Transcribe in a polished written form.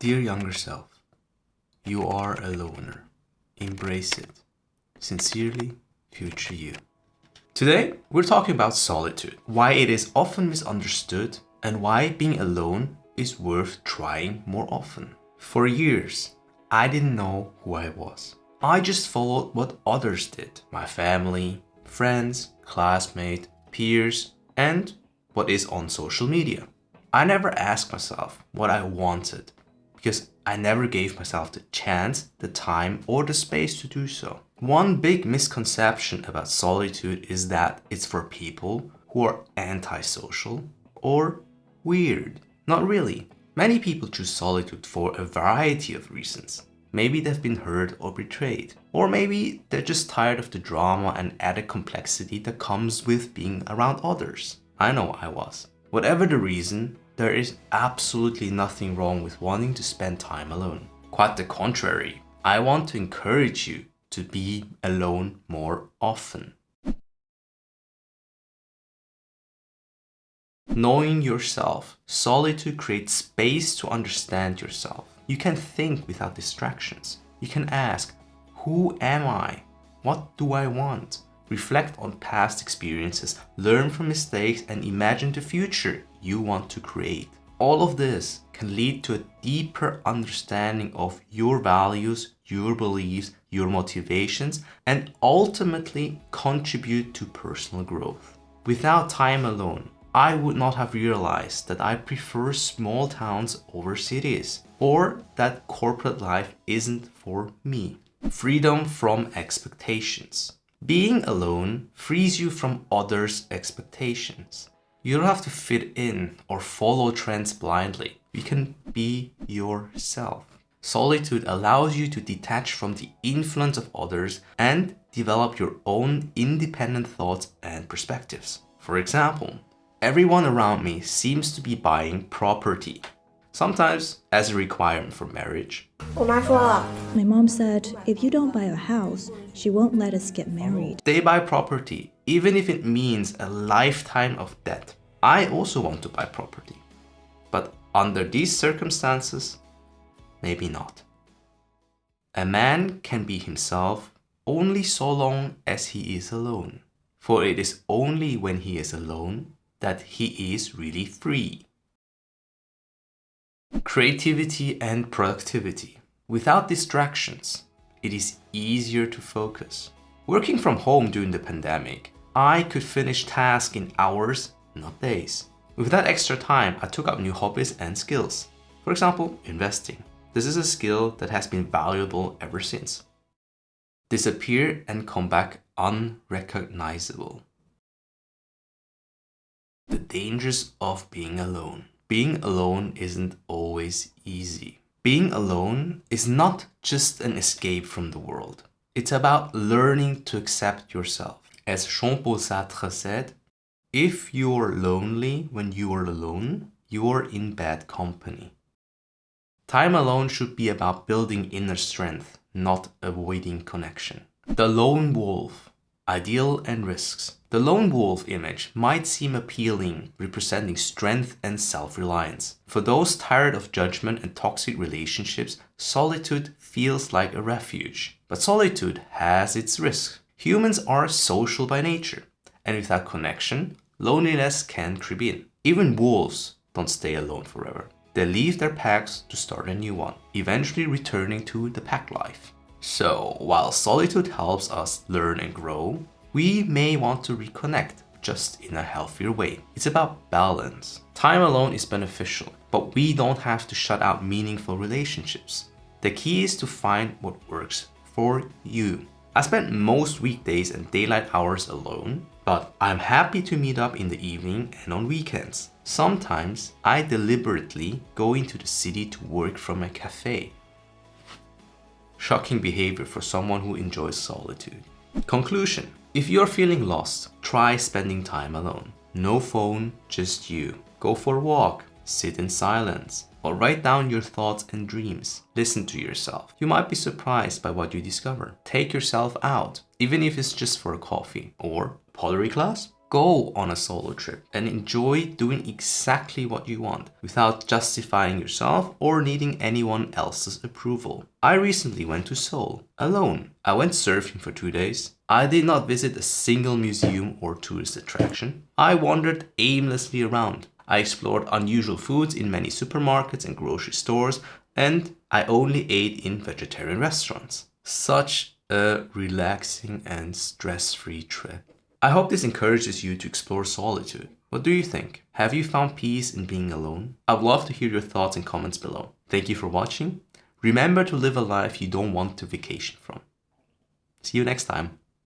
Dear younger self, you are a loner. Embrace it. Sincerely, future you. Today, we're talking about solitude, why it is often misunderstood, and why being alone is worth trying more often. For years, I didn't know who I was. I just followed what others did. My family, friends, classmates, peers, and what is on social media. I never asked myself what I wanted because I never gave myself the chance, the time, or the space to do so. One big misconception about solitude is that it's for people who are antisocial or weird. Not really. Many people choose solitude for a variety of reasons. Maybe they've been hurt or betrayed. Or maybe they're just tired of the drama and added complexity that comes with being around others. I know I was. Whatever the reason, there is absolutely nothing wrong with wanting to spend time alone. Quite the contrary. I want to encourage you to be alone more often. Knowing yourself, solitude creates space to understand yourself. You can think without distractions. You can ask, who am I? What do I want? Reflect on past experiences, learn from mistakes, and imagine the future you want to create. All of this can lead to a deeper understanding of your values, your beliefs, your motivations, and ultimately contribute to personal growth. Without time alone, I would not have realized that I prefer small towns over cities, or that corporate life isn't for me. Freedom from expectations. Being alone frees you from others' expectations. You don't have to fit in or follow trends blindly. You can be yourself. Solitude allows you to detach from the influence of others and develop your own independent thoughts and perspectives. For example, everyone around me seems to be buying property, sometimes as a requirement for marriage. My mom said, if you don't buy a house, she won't let us get married. They buy property, even if it means a lifetime of debt. I also want to buy property. But under these circumstances, maybe not. A man can be himself only so long as he is alone. For it is only when he is alone that he is really free. Creativity and productivity. Without distractions, it is easier to focus. Working from home during the pandemic, I could finish tasks in hours, not days. With that extra time, I took up new hobbies and skills. For example, investing. This is a skill that has been valuable ever since. Disappear and come back unrecognizable. The dangers of being alone. Being alone isn't always easy. Being alone is not just an escape from the world. It's about learning to accept yourself. As Jean-Paul Sartre said, if you're lonely when you are alone, you're in bad company. Time alone should be about building inner strength, not avoiding connection. The lone wolf. Ideal and risks. The lone wolf image might seem appealing, representing strength and self-reliance. For those tired of judgment and toxic relationships, solitude feels like a refuge. But solitude has its risks. Humans are social by nature, and without connection, loneliness can creep in. Even wolves don't stay alone forever. They leave their packs to start a new one, eventually returning to the pack life. So, while solitude helps us learn and grow, we may want to reconnect, just in a healthier way. It's about balance. Time alone is beneficial, but we don't have to shut out meaningful relationships. The key is to find what works for you. I spend most weekdays and daylight hours alone, but I'm happy to meet up in the evening and on weekends. Sometimes I deliberately go into the city to work from a cafe. Shocking behavior for someone who enjoys solitude. Conclusion. If you're feeling lost, try spending time alone. No phone, just you. Go for a walk, sit in silence, or write down your thoughts and dreams. Listen to yourself. You might be surprised by what you discover. Take yourself out, even if it's just for a coffee or pottery class. Go on a solo trip and enjoy doing exactly what you want without justifying yourself or needing anyone else's approval. I recently went to Seoul alone. I went surfing for 2 days. I did not visit a single museum or tourist attraction. I wandered aimlessly around. I explored unusual foods in many supermarkets and grocery stores, and I only ate in vegetarian restaurants. Such a relaxing and stress-free trip. I hope this encourages you to explore solitude. What do you think? Have you found peace in being alone? I'd love to hear your thoughts and comments below. Thank you for watching. Remember to live a life you don't want to vacation from. See you next time.